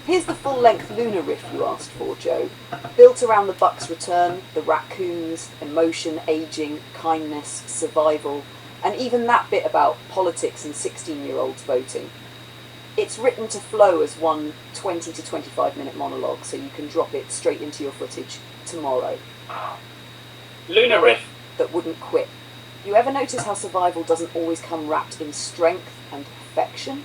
Here's the full-length lunar riff you asked for, Joe. Built around the buck's return, the raccoons, emotion, aging, kindness, survival, and even that bit about politics and 16-year-olds voting. It's written to flow as one 20 to 25 minute monologue, so you can drop it straight into your footage tomorrow. Lunar riff. That wouldn't quit. You ever notice how survival doesn't always come wrapped in strength and perfection?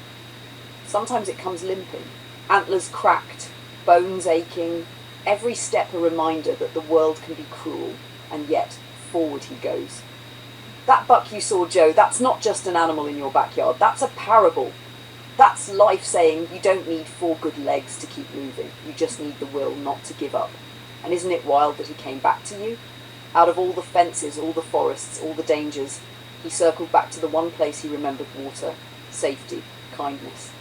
Sometimes it comes limping. Antlers cracked, bones aching, every step a reminder that the world can be cruel, and yet forward he goes. That buck you saw, Joe, that's not just an animal in your backyard, that's a parable. That's life saying you don't need 4 good legs to keep moving, you just need the will not to give up. And isn't it wild that he came back to you? Out of all the fences, all the forests, all the dangers, he circled back to the one place he remembered: water, safety, kindness.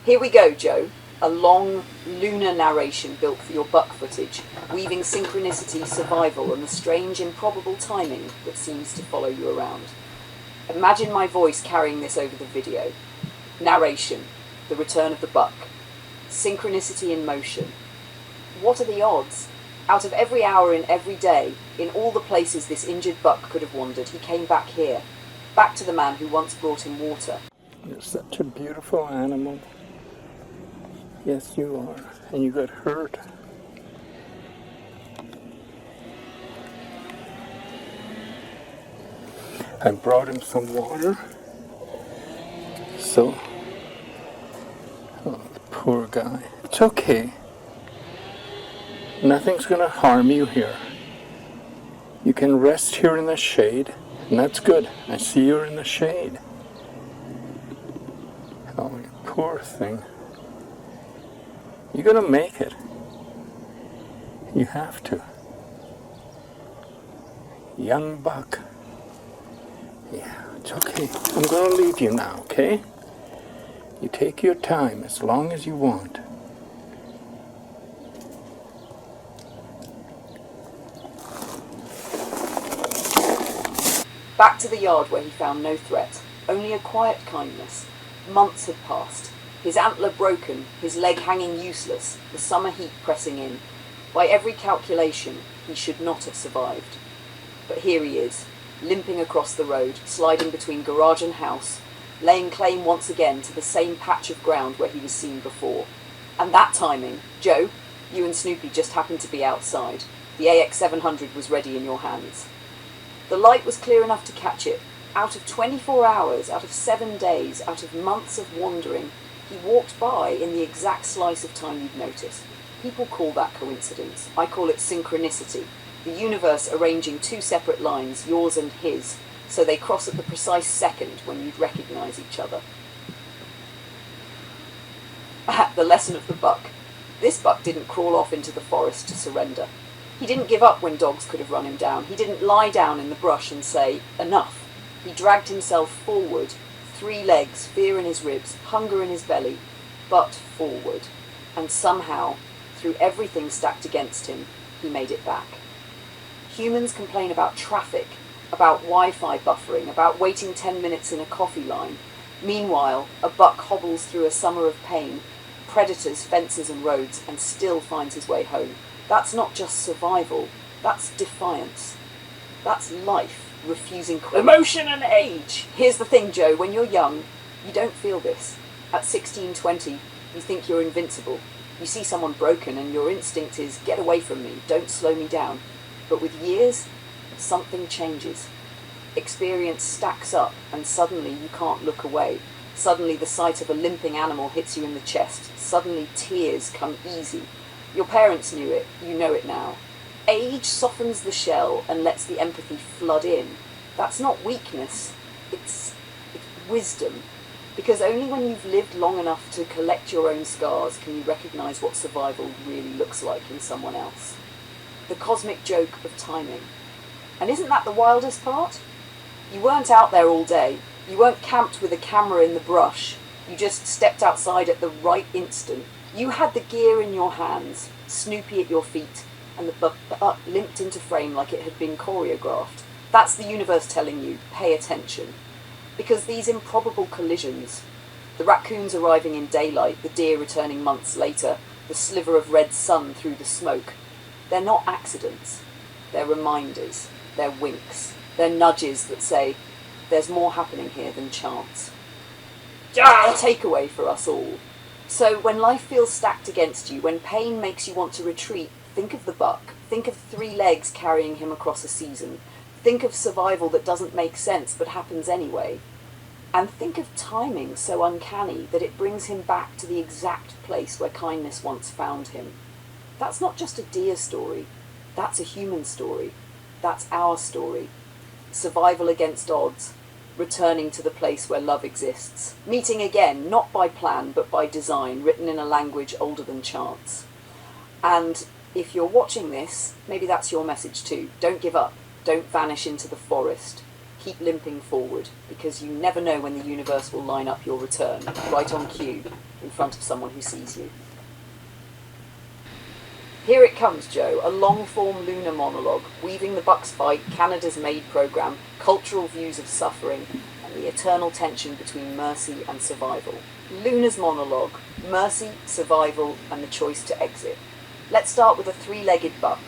Here we go, Joe. A long, lunar narration built for your buck footage, weaving synchronicity, survival, and the strange, improbable timing that seems to follow you around. Imagine my voice carrying this over the video. Narration, the return of the buck. Synchronicity in motion. What are the odds? Out of every hour in every day, in all the places this injured buck could have wandered, he came back here, back to the man who once brought him water. You're such a beautiful animal. Yes, you are. And you got hurt. I brought him some water. So, oh, the poor guy. It's okay. Nothing's going to harm you here. You can rest here in the shade, and that's good. I see you're in the shade. Oh, you poor thing. You're going to make it. You have to. Young buck. Yeah, it's okay. I'm going to leave you now, okay? You take your time as long as you want. Back to the yard where he found no threat, only a quiet kindness. Months had passed. His antler broken, his leg hanging useless, the summer heat pressing in. By every calculation, he should not have survived. But here he is, limping across the road, sliding between garage and house, laying claim once again to the same patch of ground where he was seen before. And that timing, Joe, you and Snoopy just happened to be outside. The AX700 was ready in your hands. The light was clear enough to catch it. Out of 24 hours, out of 7 days, out of months of wandering, he walked by in the exact slice of time you'd notice. People call that coincidence. I call it synchronicity. The universe arranging 2 separate lines, yours and his, so they cross at the precise second when you'd recognise each other. The lesson of the buck. This buck didn't crawl off into the forest to surrender. He didn't give up when dogs could have run him down. He didn't lie down in the brush and say, enough. He dragged himself forward, 3 legs, fear in his ribs, hunger in his belly, but forward. And somehow, through everything stacked against him, he made it back. Humans complain about traffic, about Wi-Fi buffering, about waiting 10 minutes in a coffee line. Meanwhile, a buck hobbles through a summer of pain, predators, fences and roads, and still finds his way home. That's not just survival, that's defiance. That's life refusing quit. Emotion and age. Here's the thing, Joe, when you're young, you don't feel this. At 16, 20, you think you're invincible. You see someone broken and your instinct is, get away from me, don't slow me down. But with years, something changes. Experience stacks up and suddenly you can't look away. Suddenly the sight of a limping animal hits you in the chest. Suddenly tears come easy. Your parents knew it, you know it now. Age softens the shell and lets the empathy flood in. That's not weakness, it's wisdom. Because only when you've lived long enough to collect your own scars can you recognise what survival really looks like in someone else. The cosmic joke of timing. And isn't that the wildest part? You weren't out there all day. You weren't camped with a camera in the brush. You just stepped outside at the right instant. You had the gear in your hands, Snoopy at your feet, and the buck limped into frame like it had been choreographed. That's the universe telling you, pay attention. Because these improbable collisions, the The raccoons arriving in daylight, the deer returning months later, the sliver of red sun through the smoke. They're not accidents. They're reminders. They're winks. They're nudges that say, there's more happening here than chance. A takeaway for us all. So when life feels stacked against you, when pain makes you want to retreat, think of the buck. Think of 3 legs carrying him across a season. Think of survival that doesn't make sense but happens anyway. And think of timing so uncanny that it brings him back to the exact place where kindness once found him. That's not just a deer story. That's a human story. That's our story. Survival against odds. Returning to the place where love exists. Meeting again, not by plan, but by design, written in a language older than chance. And if you're watching this, maybe that's your message too. Don't give up. Don't vanish into the forest. Keep limping forward, because you never know when the universe will line up your return, right on cue, in front of someone who sees you. Here it comes, Joe, a long-form lunar monologue, weaving the Bucks fight, Canada's MAiD programme, cultural views of suffering, and the eternal tension between mercy and survival. Luna's monologue, mercy, survival, and the choice to exit. Let's start with a 3-legged buck.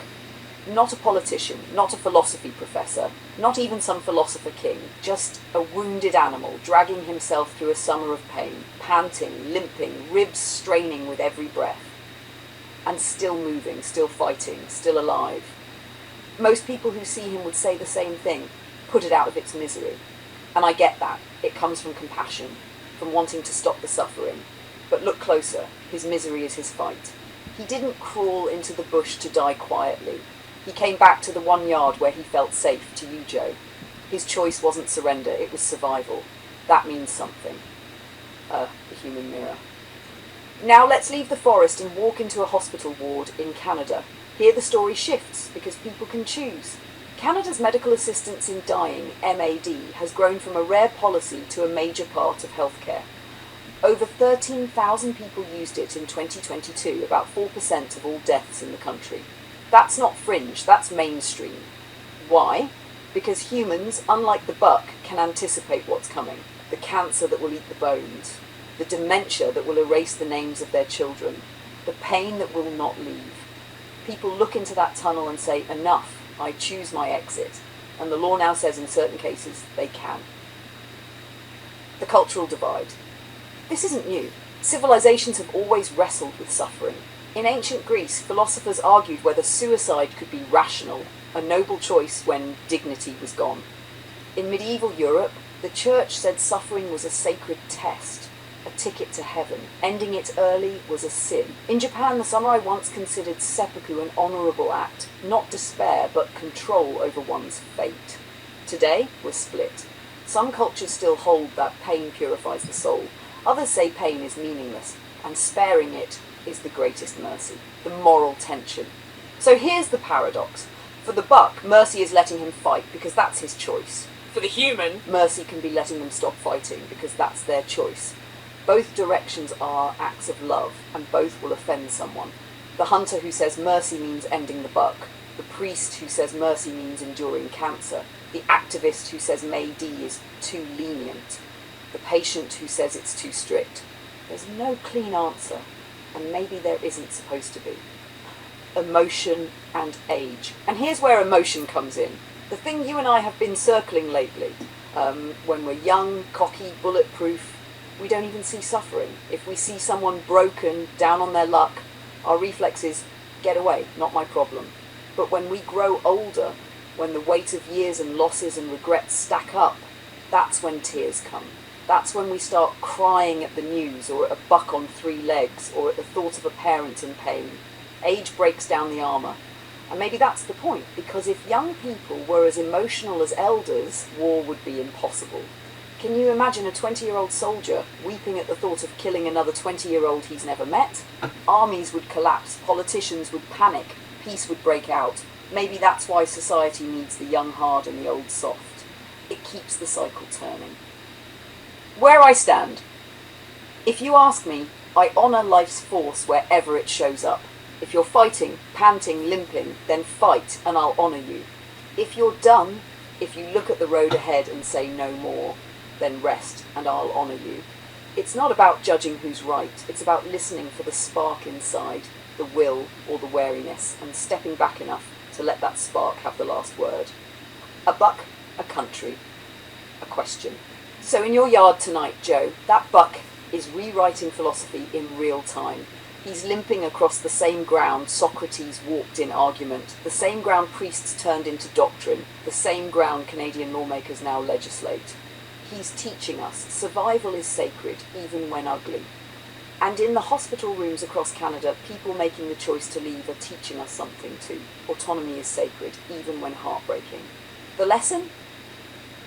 Not a politician, not a philosophy professor, not even some philosopher king, just a wounded animal dragging himself through a summer of pain, panting, limping, ribs straining with every breath. And still moving, still fighting, still alive. Most people who see him would say the same thing, put it out of its misery. And I get that. It comes from compassion, from wanting to stop the suffering. But look closer, his misery is his fight. He didn't crawl into the bush to die quietly. He came back to the 1 yard where he felt safe, to you, Joe. His choice wasn't surrender, it was survival. That means something. The human mirror. Now let's leave the forest and walk into a hospital ward in Canada. Here the story shifts, because people can choose. Canada's medical assistance in dying, MAiD, has grown from a rare policy to a major part of healthcare. Over 13,000 people used it in 2022, about 4% of all deaths in the country. That's not fringe, that's mainstream. Why? Because humans, unlike the buck, can anticipate what's coming. The cancer that will eat the bones. The dementia that will erase the names of their children. The pain that will not leave. People look into that tunnel and say, enough, I choose my exit. And the law now says in certain cases, they can. The cultural divide. This isn't new. Civilizations have always wrestled with suffering. In ancient Greece, philosophers argued whether suicide could be rational, a noble choice when dignity was gone. In medieval Europe, the church said suffering was a sacred test, a ticket to heaven. Ending it early was a sin. In Japan, the samurai once considered seppuku an honourable act, not despair, but control over one's fate. Today, we're split. Some cultures still hold that pain purifies the soul. Others say pain is meaningless, and sparing it is the greatest mercy, the moral tension. So here's the paradox. For the buck, mercy is letting him fight because that's his choice. For the human, Mercy can be letting them stop fighting because that's their choice. Both directions are acts of love, and both will offend someone. The hunter who says mercy means ending the buck, the priest who says mercy means enduring cancer, the activist who says MAiD is too lenient, the patient who says it's too strict. There's no clean answer. And maybe there isn't supposed to be. Emotion and age. And here's where emotion comes in. The thing you and I have been circling lately. When we're young, cocky, bulletproof, we don't even see suffering. If we see someone broken, down on their luck, our reflex is, get away, not my problem. But when we grow older, when the weight of years and losses and regrets stack up, that's when tears come. That's when we start crying at the news, or at a buck on 3 legs, or at the thought of a parent in pain. Age breaks down the armour. And maybe that's the point, because if young people were as emotional as elders, war would be impossible. Can you imagine a 20-year-old soldier weeping at the thought of killing another 20-year-old he's never met? Armies would collapse, politicians would panic, peace would break out. Maybe that's why society needs the young hard and the old soft. It keeps the cycle turning. Where I stand. If you ask me, I honour life's force wherever it shows up. If you're fighting, panting, limping, then fight and I'll honour you. If you're done, if you look at the road ahead and say no more, then rest and I'll honour you. It's not about judging who's right, it's about listening for the spark inside, the will or the wariness, and stepping back enough to let that spark have the last word. A buck, a country, a question. So in your yard tonight, Joe, that buck is rewriting philosophy in real time. He's limping across the same ground Socrates walked in argument, the same ground priests turned into doctrine, the same ground Canadian lawmakers now legislate. He's teaching us survival is sacred, even when ugly. And in the hospital rooms across Canada, people making the choice to leave are teaching us something too. Autonomy is sacred, even when heartbreaking. The lesson?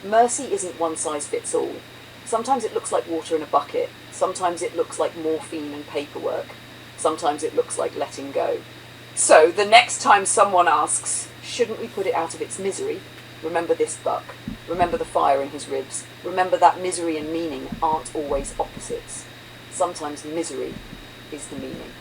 Mercy isn't one size fits all. Sometimes it looks like water in a bucket. Sometimes it looks like morphine and paperwork. Sometimes it looks like letting go. So the next time someone asks, shouldn't we put it out of its misery? Remember this buck. Remember the fire in his ribs. Remember that misery and meaning aren't always opposites. Sometimes misery is the meaning.